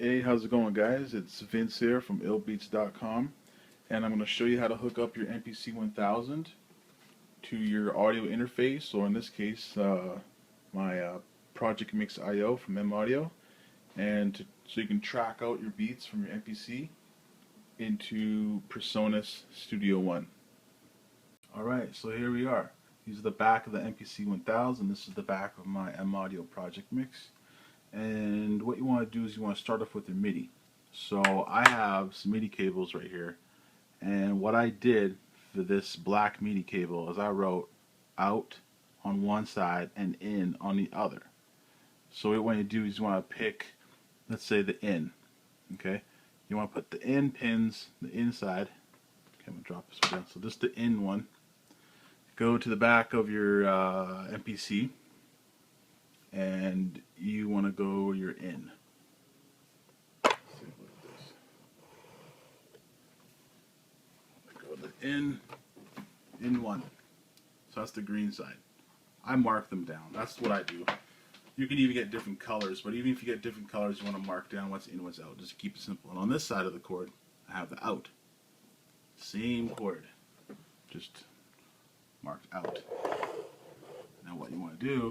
Hey, how's it going, guys? It's Vince here from illBeatz.com, and I'm going to show you how to hook up your MPC 1000 to your audio interface, or in this case, my ProjectMix IO from M-Audio, and so you can track out your beats from your MPC into PreSonus Studio One. Alright, so here we are. These are the back of the MPC 1000. This is the back of my M-Audio ProjectMix. And what you want to do is you want to start off with your MIDI. So I have some MIDI cables right here, and what I did for this black MIDI cable is I wrote out on one side and in on the other. So what you do is you want to pick, let's say, the in. Okay, you want to put the in pins, the inside. Okay, I'm gonna drop this one down. So this is the in one. Go to the back of your MPC, and you want to go where you're in. Go to the in one. So that's the green side. I mark them down. That's what I do. You can even get different colors, but even if you get different colors, you want to mark down what's in, what's out. Just keep it simple. And on this side of the cord, I have the out. Same cord, just marked out. Now what you want to do,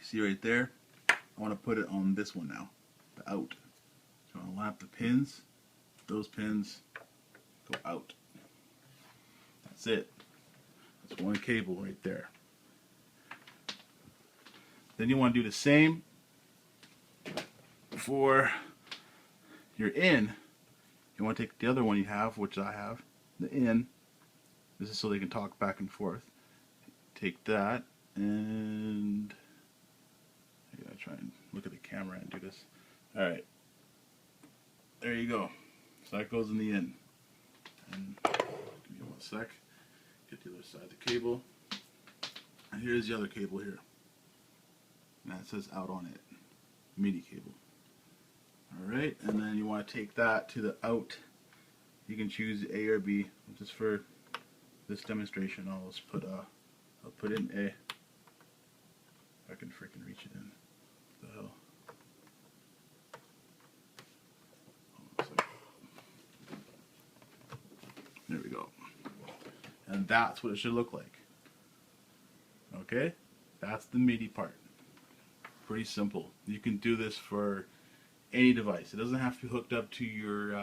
see right there, I want to put it on this one now, the out. So I want to line up the pins, those pins go out. That's it. That's one cable right there. Then you want to do the same for your in. You want to take the other one you have, which I have, the in. This is so they can talk back and forth. Take that and I gotta try and look at the camera and do this. Alright. There you go. So that goes in the in. And give me one sec. Get the other side of the cable. And here's the other cable here. And that says out on it. MIDI cable. Alright, and then you want to take that to the out. You can choose A or B. Just for this demonstration, I'll just put in A. If I can freaking reach it in. What the hell? Hold on a second. There we go. And that's what it should look like. Okay? That's the MIDI part. Pretty simple. You can do this for any device. It doesn't have to be hooked up to your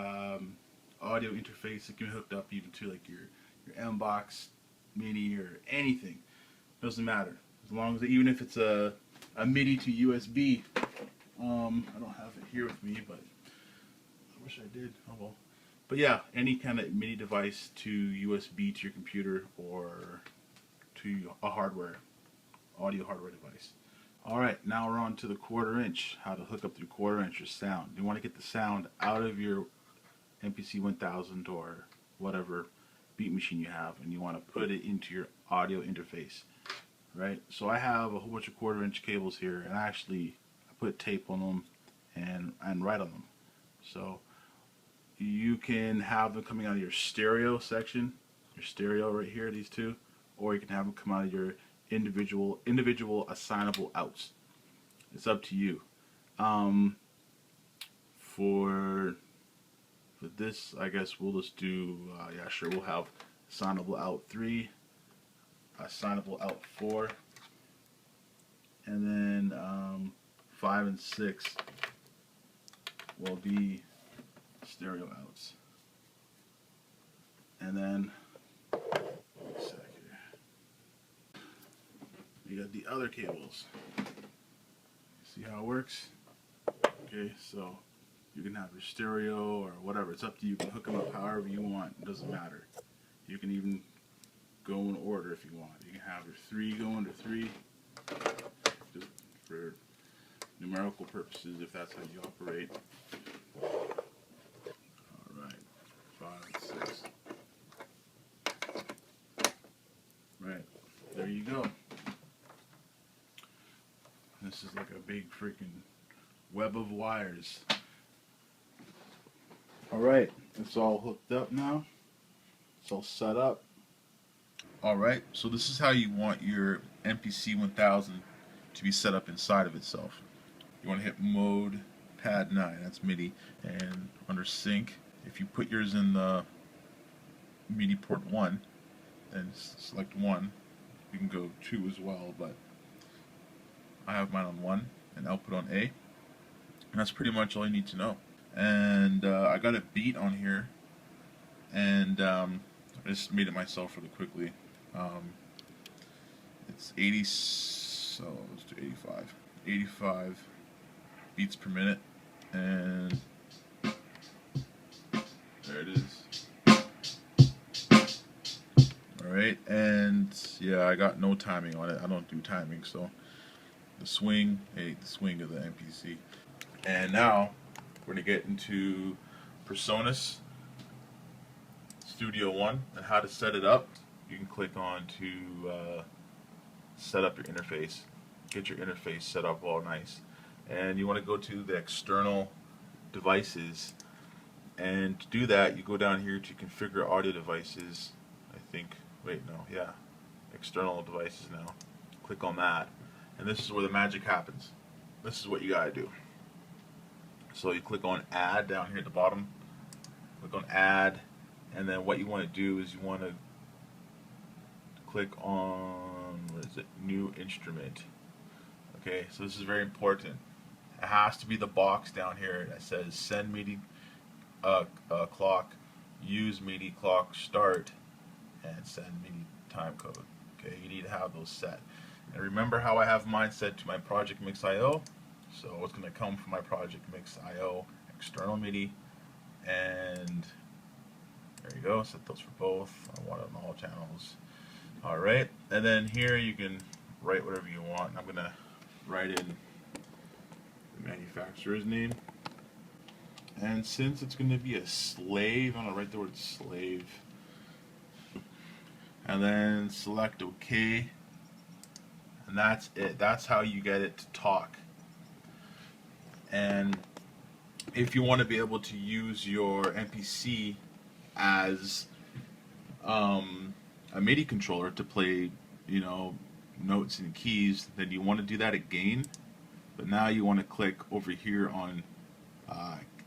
audio interface. It can be hooked up even to like your M-Box MIDI or anything. Doesn't matter. As long as, even if it's a MIDI to USB, I don't have it here with me, but I wish I did. Oh well. But yeah, any kind of MIDI device to USB to your computer or to a hardware, audio hardware device. Alright, now we're on to the 1/4 inch, how to hook up your 1/4 inch sound. You want to get the sound out of your MPC 1000 or whatever beat machine you have, and you want to put it into your audio interface. Right? So I have a whole bunch of 1/4 inch cables here, and I put tape on them and write on them. So you can have them coming out of your stereo section, your stereo right here, these two, or you can have them come out of your individual assignable outs. It's up to you. For this, I guess we'll just do yeah, sure, we'll have assignable out 3, assignable out 4, and then 5 and 6 will be stereo outs. And then you got the other cables. See how it works? Okay, so you can have your stereo or whatever. It's up to you. You can hook them up however you want. It doesn't matter. You can even go in order if you want. You can have your 3 go under 3, just for numerical purposes, if that's how you operate. Alright, 5 and 6. Right, there you go. This is like a big freaking web of wires. Alright, it's all hooked up now. It's all set up. Alright, so this is how you want your MPC 1000 to be set up inside of itself. You want to hit mode pad 9, that's MIDI. And under sync, if you put yours in the MIDI port 1, then select 1. You can go 2 as well, but I have mine on 1 and output on A. And that's pretty much all you need to know. And I got a beat on here, and I just made it myself really quickly. It's 80, so let's do 85. 85 beats per minute, and there it is. Alright, and yeah, I got no timing on it. I don't do timing, so the swing, the swing of the MPC. And now we're going to get into PreSonus Studio One and how to set it up. You can click on to set up your interface, get your interface set up all nice, and you want to go to the external devices, and to do that you go down here to configure audio devices. I think, wait, no, yeah, external devices. Now click on that, and this is where the magic happens. This is what you gotta do. So you click on add down here at the bottom, click on add, and then what you want to do is you want to click on, what is it, new instrument. Okay, so this is very important. It has to be the box down here that says send MIDI clock, use MIDI clock start, and send MIDI time code. Okay, you need to have those set. And remember how I have mine set to my ProjectMix IO. So it's going to come from my ProjectMix IO external MIDI, and there you go. Set those for both. I want it on all channels. Alright, and then here you can write whatever you want. I'm going to write in the manufacturer's name, and since it's going to be a slave, I'm going to write the word slave, and then select OK, and that's it. That's how you get it to talk. And if you want to be able to use your MPC as a MIDI controller to play, you know, notes and keys, then you want to do that again. But now you want to click over here on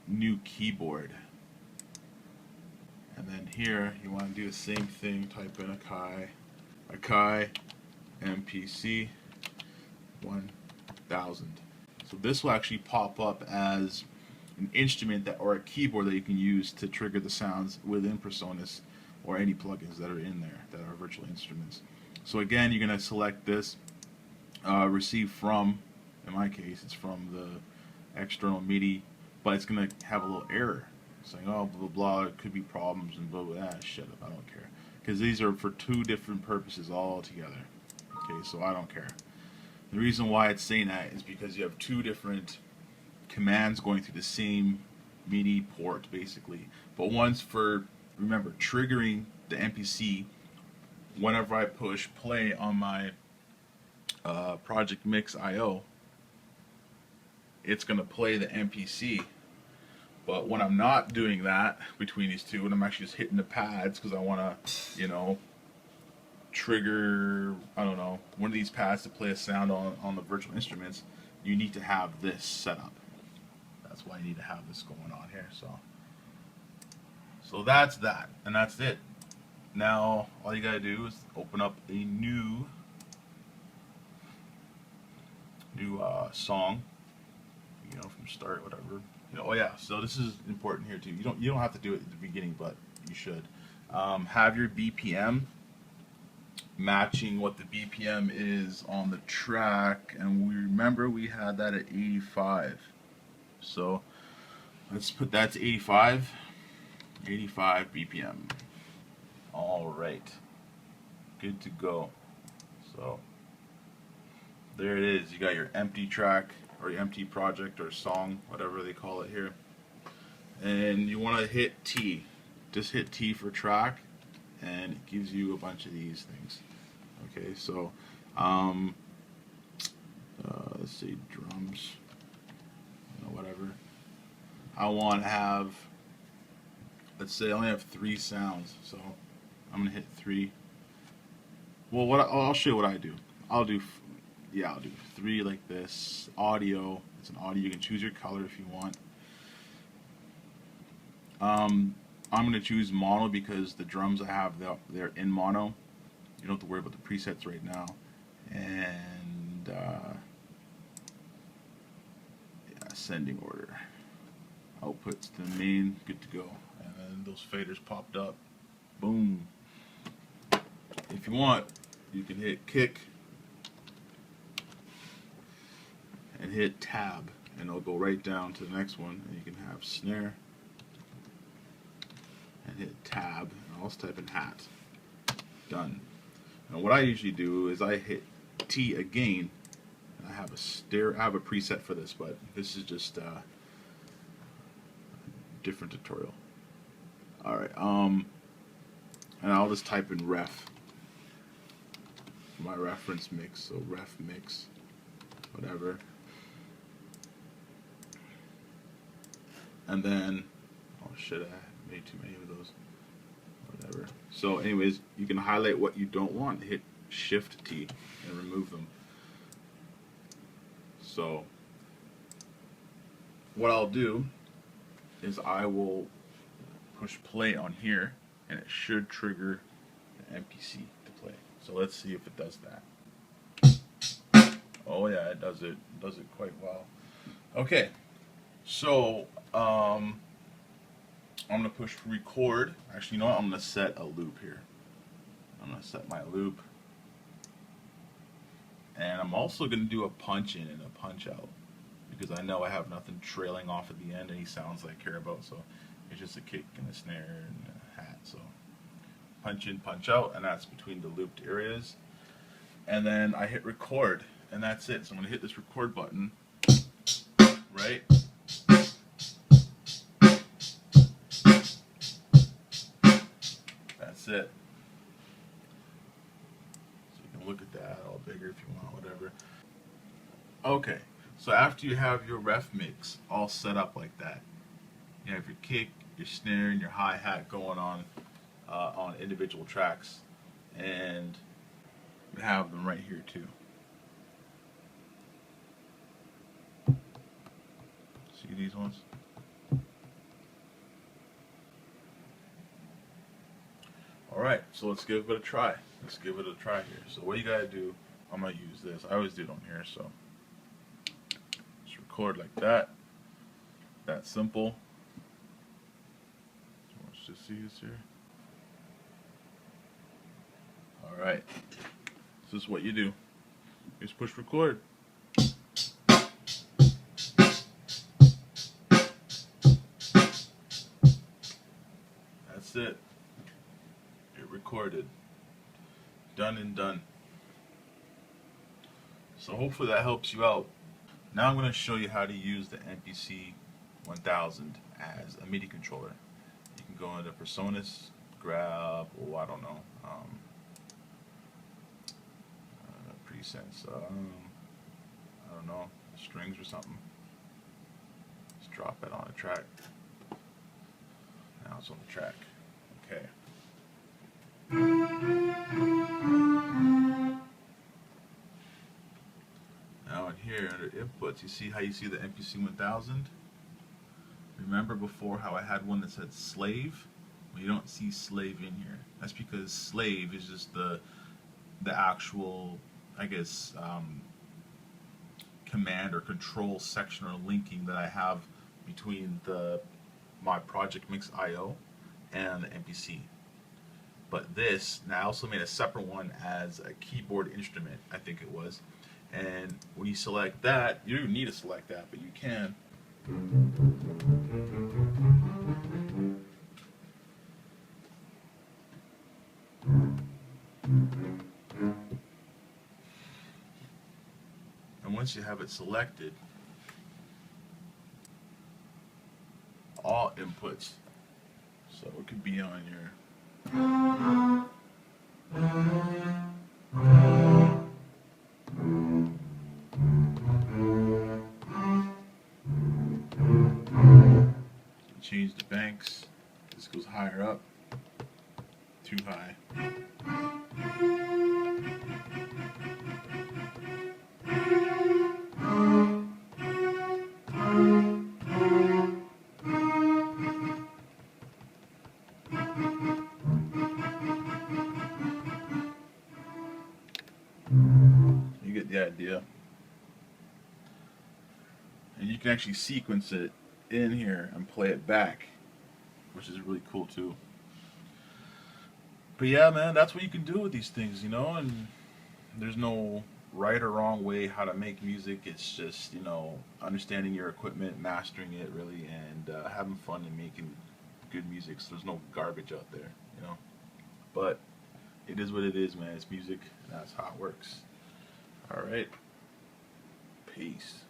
new keyboard, and then here you want to do the same thing. Type in Akai MPC 1000. So this will actually pop up as an instrument that, or a keyboard that you can use to trigger the sounds within PreSonus or any plugins that are in there that are virtual instruments. So again, you're going to select this, receive from, in my case it's from the external MIDI, but it's going to have a little error saying, oh, blah blah blah, it could be problems and blah blah blah. Shut up, I don't care, because these are for two different purposes all together. Okay, so I don't care. The reason why it's saying that is because you have two different commands going through the same MIDI port, basically. But one's for, remember, triggering the MPC whenever I push play on my ProjectMix IO. It's going to play the MPC. But when I'm not doing that between these two, and I'm actually just hitting the pads because I want to, you know, trigger, I don't know, one of these pads to play a sound on the virtual instruments, you need to have this set up. That's why you need to have this going on here. So that's that, and that's it. Now all you gotta do is open up a new song, you know, from start, whatever. You know, oh yeah, so this is important here too. You don't have to do it at the beginning, but you should. Have your BPM matching what the BPM is on the track, and we remember we had that at 85. So let's put that to 85 BPM. Alright, good to go. So there it is. You got your empty track, or your empty project, or song, whatever they call it here, and you want to hit T. Just hit T for track, and it gives you a bunch of these things. Okay, so let's see, drums, you know, whatever. I want to have, let's say I only have 3 sounds, so I'm gonna hit 3. Well, I'll show you what I do. I'll do 3 like this. Audio It's an audio. You can choose your color if you want. I'm going to choose mono because the drums I have, they're in mono. You don't have to worry about the presets right now. And ascending order. Outputs to the main, good to go. And then those faders popped up. Boom. If you want, you can hit kick and hit tab, and it'll go right down to the next one. And you can have snare and hit tab, and I'll just type in hat. Done. And what I usually do is I hit T again. I have a preset for this, but this is just a different tutorial. All right. And I'll just type in ref for my reference mix. So ref mix, whatever. And then, oh shit, I made too many of those. Whatever. So anyways, you can highlight what you don't want, hit Shift T and remove them. So what I'll do is I will push play on here, and it should trigger the MPC to play. So let's see if it does that. Oh yeah, it does it quite well. Okay, so I'm gonna push record. Actually, you know what? I'm gonna set a loop here. I'm gonna set my loop, and I'm also gonna do a punch in and a punch out because I know I have nothing trailing off at the end any sounds I care about. So it's just a kick and a snare and a hat. So punch in, punch out, and that's between the looped areas. And then I hit record, and that's it. So I'm gonna hit this record button, right? That's it. So you can look at that all bigger if you want, whatever. Okay, so after you have your ref mix all set up like that, you have your kick, your snare, and your hi-hat going on individual tracks, and you have them right here too. See these ones? Alright, so let's give it a try. Let's give it a try here. So what you gotta do, I'm gonna use this. I always do it on here, so just record like that. That's simple. So let's just see this here. Alright. This is what you do. You just push record. That's it. It recorded. Done and done. So hopefully that helps you out. Now I'm going to show you how to use the MPC 1000 as a MIDI controller. You can go into PreSonus, grab, oh I don't know, presets, I don't know, strings or something. Just drop it on a track. Now it's on the track. Okay. Now in here under inputs, you see how you see the MPC 1000? Remember before how I had one that said slave? Well, you don't see slave in here. That's because slave is just the actual, I guess, command or control section or linking that I have between my ProjectMix IO and the MPC. But this, now I also made a separate one as a keyboard instrument, I think it was. And when you select that, you don't even need to select that, but you can. And once you have it selected, all inputs, so it could be on your change the banks. This goes higher up, too high. get the idea. And you can actually sequence it in here and play it back, which is really cool too. But yeah, man, that's what you can do with these things, you know, and there's no right or wrong way how to make music. It's just, you know, understanding your equipment, mastering it really, and having fun and making good music. So there's no garbage out there, you know. But it is what it is, man. It's music, and that's how it works. All right. Peace.